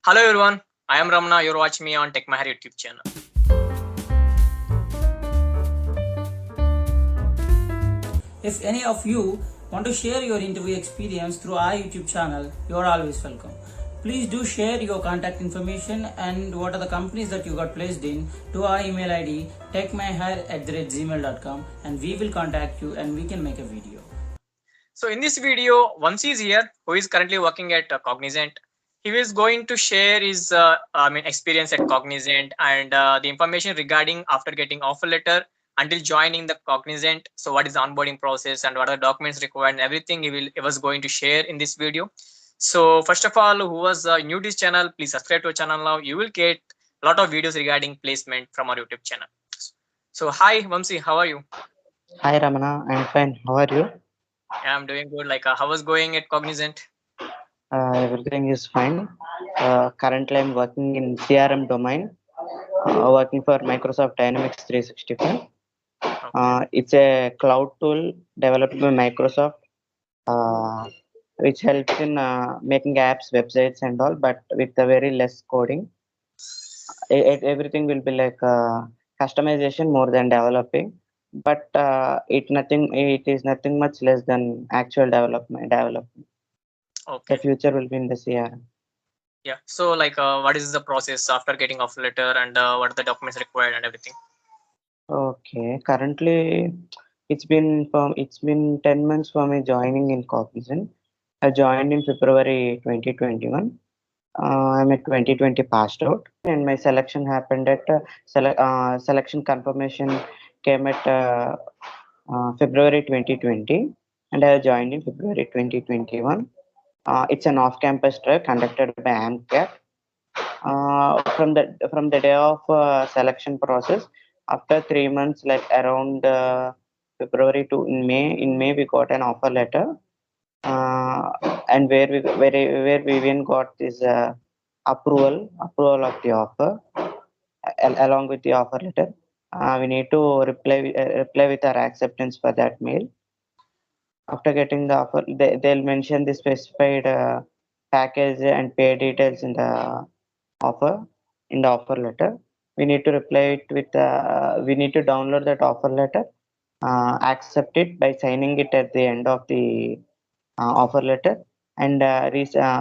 Hello everyone, I am Ramana. You're watching me on TechMahar YouTube channel. If any of you want to share your interview experience through our YouTube channel, you are always welcome. Please do share your contact information and what are the companies that you got placed in to our email ID techmyhire@gmail.com, and we will contact you and we can make a video. So in this video, Vamsi is here, who is currently working at Cognizant. He is going to share his experience at Cognizant and the information regarding after getting offer letter until joining the Cognizant. So what is the onboarding process and what are the documents required and everything he was going to share in this video. So first of all, who was new to this channel, please subscribe to our channel now. You will get a lot of videos regarding placement from our YouTube channel. So hi Vamsi, how are you? Hi Ramana, I'm fine. How are you? I'm doing good. How was going at Cognizant? Everything is fine. Currently, I'm working in CRM domain, working for Microsoft Dynamics 365. Okay. It's a cloud tool developed by Microsoft, uh, which helps in making apps, websites, and all, but with a very less coding. Everything will be like customization more than developing, but it is nothing much less than actual development. The Okay. future will be in the CRM. Yeah. So what is the process after getting offer letter and what are the documents required and everything? Okay, currently it's been 10 months for me joining in Cognizant. I joined in February 2021. I'm at 2020 passed out, and my selection happened at selection confirmation came at February 2020, and I joined in February 2021. It's an off-campus trial conducted by AMCAT. From the day of selection process, after 3 months, like around February to in May we got an offer letter, uh, and where we even got this approval of the offer, along with the offer letter. We need to reply with our acceptance for that mail. After getting the offer, they'll mention the specified package and pay details in the offer offer letter. We need to reply it with we need to download that offer letter, accept it by signing it at the end of the offer letter, and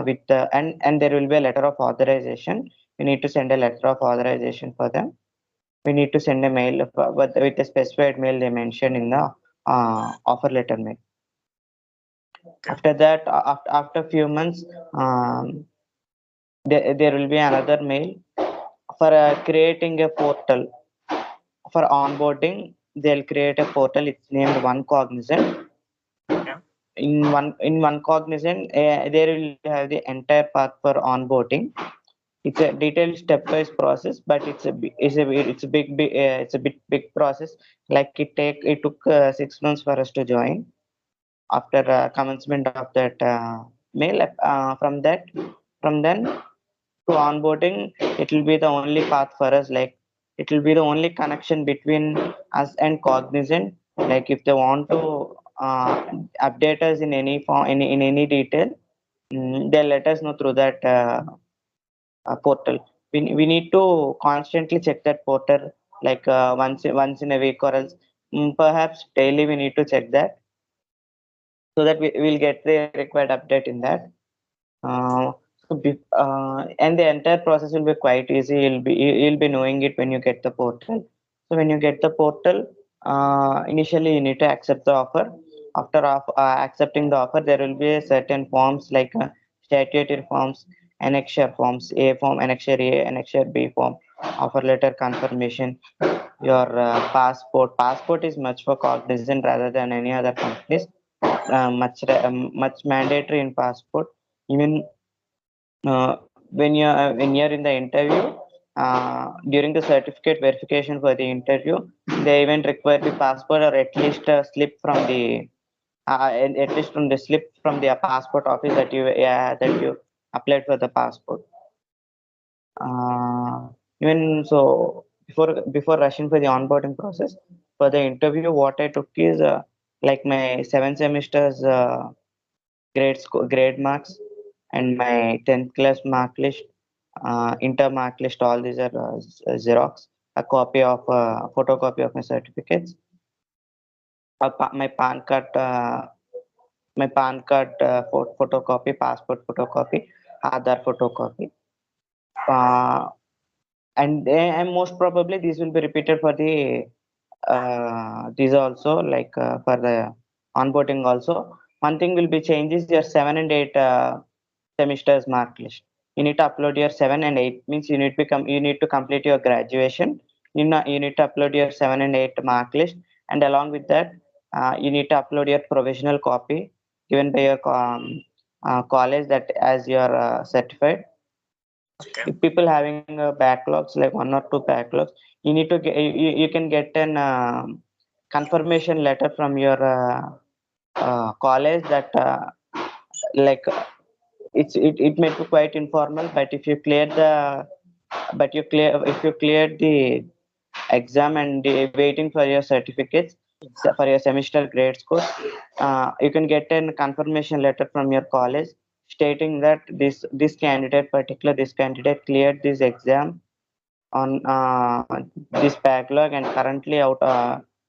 with and there will be a letter of authorization. We need to send a letter of authorization for them. We need to send a mail with a specified mail they mentioned in the offer letter mail. Okay. After that, after few months, there will be another mail for creating a portal for onboarding. They'll create a portal. It's named One Cognizant. Okay. In one Cognizant, there will have the entire path for onboarding. It's a detailed stepwise process, but it's a big process. Like it took 6 months for us to join. After commencement of that mail, from then to onboarding, it will be the only path for us. Like it will be the only connection between us and Cognizant. Like if they want to uh, update us in any form, in any detail, they'll let us know through that portal. We need to constantly check that portal, like once in a week, or else perhaps daily we need to check that, so that we will get the required update in that. And the entire process will be quite easy. You'll be knowing it when you get the portal. So when you get the portal, initially you need to accept the offer. After accepting the offer, there will be certain forms like statutory forms, annexure forms, A form, annexure A, annexure B form, offer letter confirmation, your passport. Passport is much for Cognizant rather than any other companies. Much mandatory in passport. Even when you're in the interview, during the certificate verification for the interview, they even require the passport, or at least a slip from the at least from the slip from the passport office that you applied for the passport. Even so, before rushing for the onboarding process, for the interview, what I took is like my 7 semesters grade marks and my 10th class mark list, inter mark list, all these are Xerox, a copy of photocopy of my certificates, my PAN card photocopy, passport photocopy, Aadhaar photocopy. Uh, and most probably these will be repeated for the these also, like for the onboarding also. One thing will be changes your 7 and 8 semesters mark list. You need to upload your 7 and 8, means you need to complete your graduation. You need to upload your 7 and 8 mark list, and along with that you need to upload your provisional copy given by your college that as your certified. Okay. If people having backlogs, like 1 or 2 backlogs, you need to you can get an confirmation letter from your college that like it may be quite informal, but if you clear the but you clear if you clear the exam and waiting for your certificates, for your semester grade score, you can get a confirmation letter from your college stating that this candidate cleared this exam on this backlog and currently out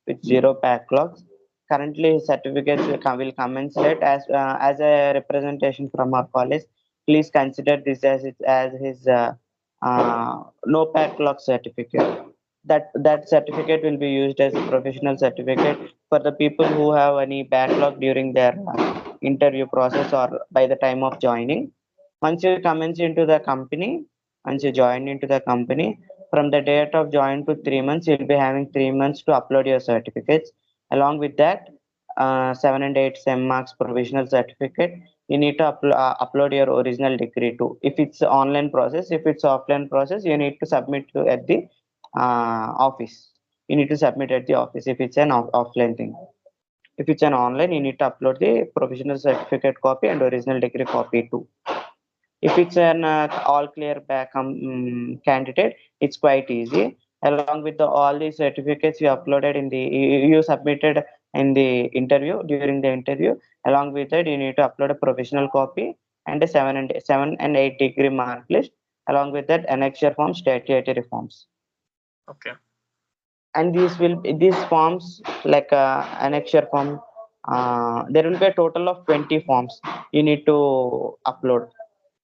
with zero backlogs. Currently his certificates will commence late as a representation from our college. Please consider this as his no backlog certificate. That certificate will be used as a professional certificate for the people who have any backlog during their interview process or by the time of joining. Once you commence into the company, once you join into the company, from the date of join to 3 months, you'll be having 3 months to upload your certificates. Along with that, 7 and 8 SEM marks provisional certificate. You need to upload your original degree too. If it's online process, if it's offline process, you need to submit at the office. You need to submit at the office if it's an offline thing. If it's an online, you need to upload the provisional certificate copy and original degree copy too. If it's an all clear back candidate, it's quite easy. Along with all the certificates you uploaded you submitted in the interview during the interview. Along with that, you need to upload a provisional copy and a 7 and 8 degree mark list. Along with that, annexure forms, statutory forms, Okay. and these forms like annexure form. There will be a total of 20 forms you need to upload,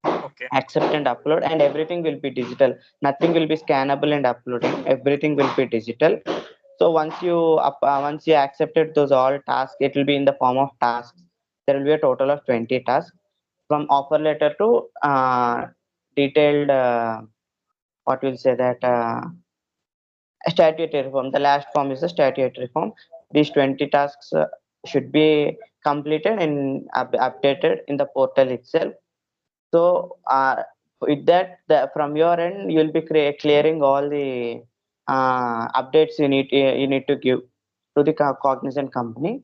Okay. accept and upload, and everything will be digital. Nothing will be scannable and uploading. Everything will be digital. So once you accepted those all tasks, it will be in the form of tasks. There will be a total of 20 tasks, from offer letter to detailed what will say that statutory form. The last form is the statutory form. These 20 tasks should be completed and updated in the portal itself. So with that, from your end, you'll be clearing all the updates you need to give to the Cognizant company.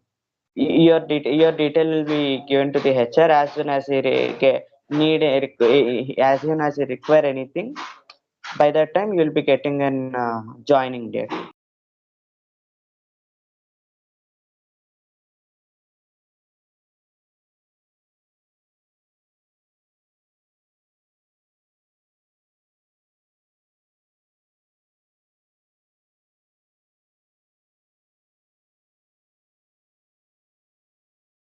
Your detail will be given to the HR as soon as he as soon as he require anything. By that time, you'll be getting an joining date.